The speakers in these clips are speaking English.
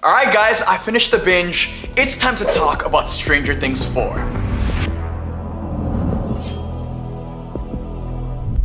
Alright guys, I finished the binge. It's time to talk about Stranger Things 4.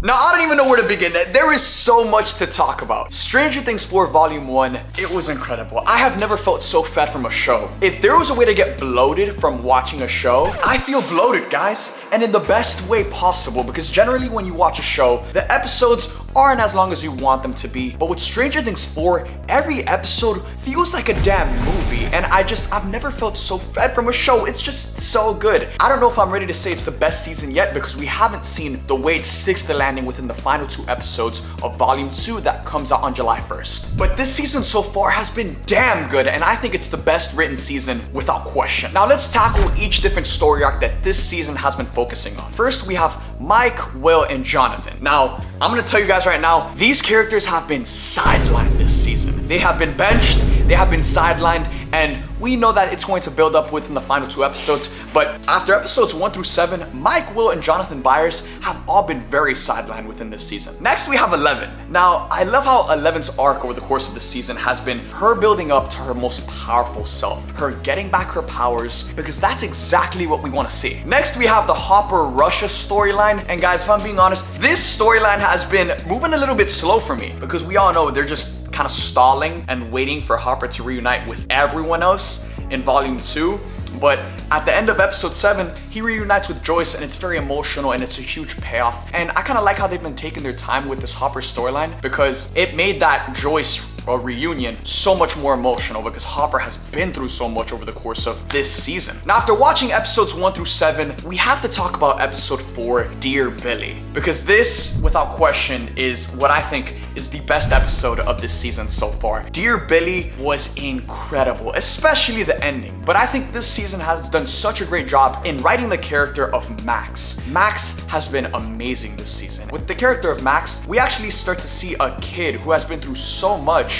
Now, I don't even know where to begin. There is so much to talk about. Stranger Things 4 Volume 1, it was incredible. I have never felt so fed from a show. If there was a way to get bloated from watching a show, I feel bloated, guys. And in the best way possible, because generally when you watch a show, the episodes aren't as long as you want them to be. But with Stranger Things 4, every episode feels like a damn movie. And I've never felt so fed from a show. It's just so good. I don't know if I'm ready to say it's the best season yet because we haven't seen the way it sticks the landing within the final 2 episodes of Volume 2 that comes out on July 1st. But this season so far has been damn good, and I think it's the best written season without question. Now let's tackle each different story arc that this season has been focusing on. First, we have Mike, Will, and Jonathan. Now, I'm gonna tell you guys right now, these characters have been sidelined this season. They have been benched, they have been sidelined, and we know that it's going to build up within the final 2 episodes, but after episodes 1 through 7, Mike, Will, and Jonathan Byers have all been very sidelined within this season. Next, we have Eleven. Now, I love how Eleven's arc over the course of the season has been her building up to her most powerful self, her getting back her powers, because that's exactly what we want to see. Next, we have the Hopper Russia storyline, and guys, if I'm being honest, this storyline has been moving a little bit slow for me, because we all know they're just kind of stalling and waiting for Hopper to reunite with everyone else in Volume 2. But at the end of episode 7, he reunites with Joyce, and it's very emotional and it's a huge payoff. And I kind of like how they've been taking their time with this Hopper storyline because it made that Joyce reunion so much more emotional because Hopper has been through so much over the course of this season. Now, after watching episodes 1 through 7, we have to talk about episode 4, Dear Billy, because this, without question, is what I think is the best episode of this season so far. Dear Billy was incredible, especially the ending. But I think this season has done such a great job in writing the character of Max. Max has been amazing this season. With the character of Max, we actually start to see a kid who has been through so much.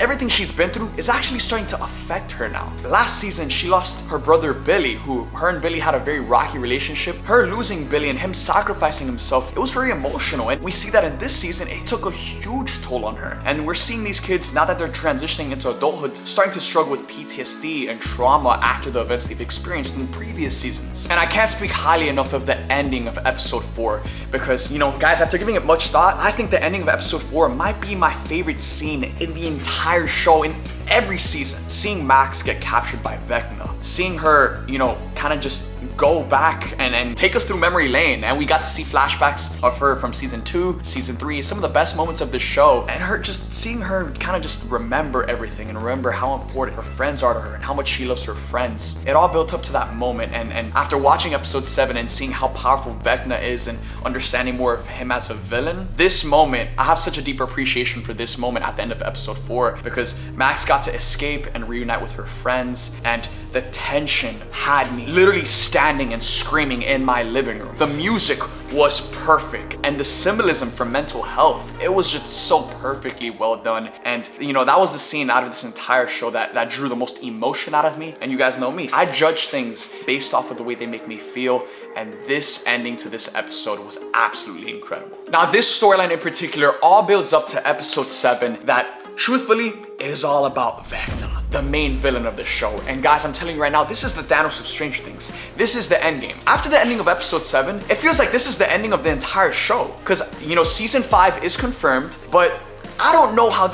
Everything she's been through is actually starting to affect her now. Last season, she lost her brother Billy, who her and Billy had a very rocky relationship. Her losing Billy and him sacrificing himself, it was very emotional. And we see that in this season, it took a huge toll on her. And we're seeing these kids, now that they're transitioning into adulthood, starting to struggle with PTSD and trauma after the events they've experienced in previous seasons. And I can't speak highly enough of the ending of episode 4 because, you know, guys, after giving it much thought, I think the ending of episode 4 might be my favorite scene in the entire show, in every season. Seeing Max get captured by Vecna, seeing her, you know, kind of just go back and take us through memory lane, and we got to see flashbacks of her from season 2, season 3, some of the best moments of the show, and her just seeing her kind of just remember everything and remember how important her friends are to her and how much she loves her friends. It all built up to that moment, and after watching episode 7 and seeing how powerful Vecna is and understanding more of him as a villain, this moment, I have such a deep appreciation for this moment at the end of episode 4 because Max got to escape and reunite with her friends, and the tension had me literally standing and screaming in my living room. The music was perfect, and the symbolism for mental health, it was just so perfectly well done. And you know, that was the scene out of this entire show that drew the most emotion out of me. And you guys know me, I judge things based off of the way they make me feel, and this ending to this episode was absolutely incredible. Now, this storyline in particular all builds up to episode 7 that, truthfully, is all about Vecna, the main villain of the show. And guys, I'm telling you right now, this is the Thanos of Stranger Things. This is the endgame. After the ending of episode 7, it feels like this is the ending of the entire show. Because, you know, season 5 is confirmed, but I don't know how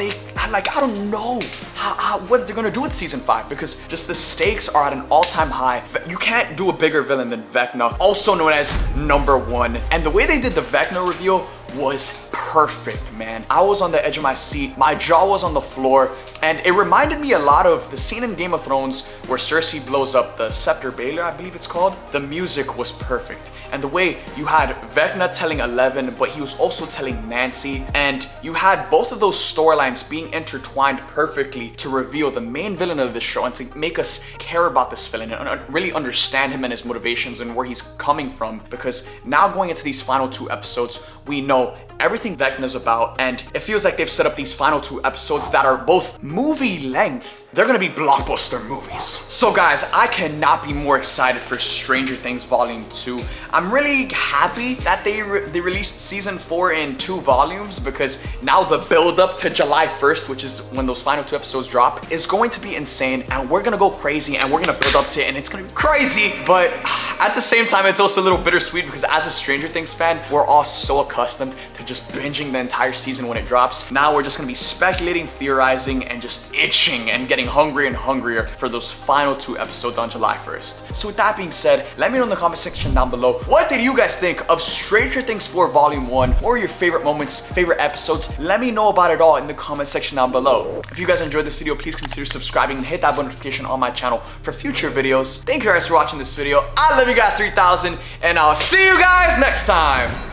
what they're gonna do with season 5, because just the stakes are at an all-time high. You can't do a bigger villain than Vecna, also known as number 1. And the way they did the Vecna reveal was perfect, man. I was on the edge of my seat, my jaw was on the floor, and it reminded me a lot of the scene in Game of Thrones where Cersei blows up the Scepter Baelor, I believe it's called. The music was perfect. And the way you had Vecna telling Eleven, but he was also telling Nancy, and you had both of those storylines being intertwined perfectly to reveal the main villain of this show and to make us care about this villain and really understand him and his motivations and where he's coming from. Because now going into these final 2 episodes, we know everything Vecna's about, and it feels like they've set up these final 2 episodes that are both movie length. They're gonna be blockbuster movies. So guys, I cannot be more excited for Stranger Things Volume 2. I'm really happy that they released Season 4 in 2 volumes, because now the build up to July 1st, which is when those final 2 episodes drop, is going to be insane, and we're gonna go crazy, and we're gonna build up to it, and it's gonna be crazy. But at the same time, it's also a little bittersweet, because as a Stranger Things fan, we're all so accustomed to just binging the entire season when it drops. Now we're just gonna be speculating, theorizing, and just itching and getting hungrier and hungrier for those final 2 episodes on July 1st. So with that being said, let me know in the comment section down below, what did you guys think of Stranger Things 4 Volume 1? What were your favorite moments, favorite episodes? Let me know about it all in the comment section down below. If you guys enjoyed this video, please consider subscribing and hit that notification on my channel for future videos. Thank you guys for watching this video. I love you guys 3000, and I'll see you guys next time.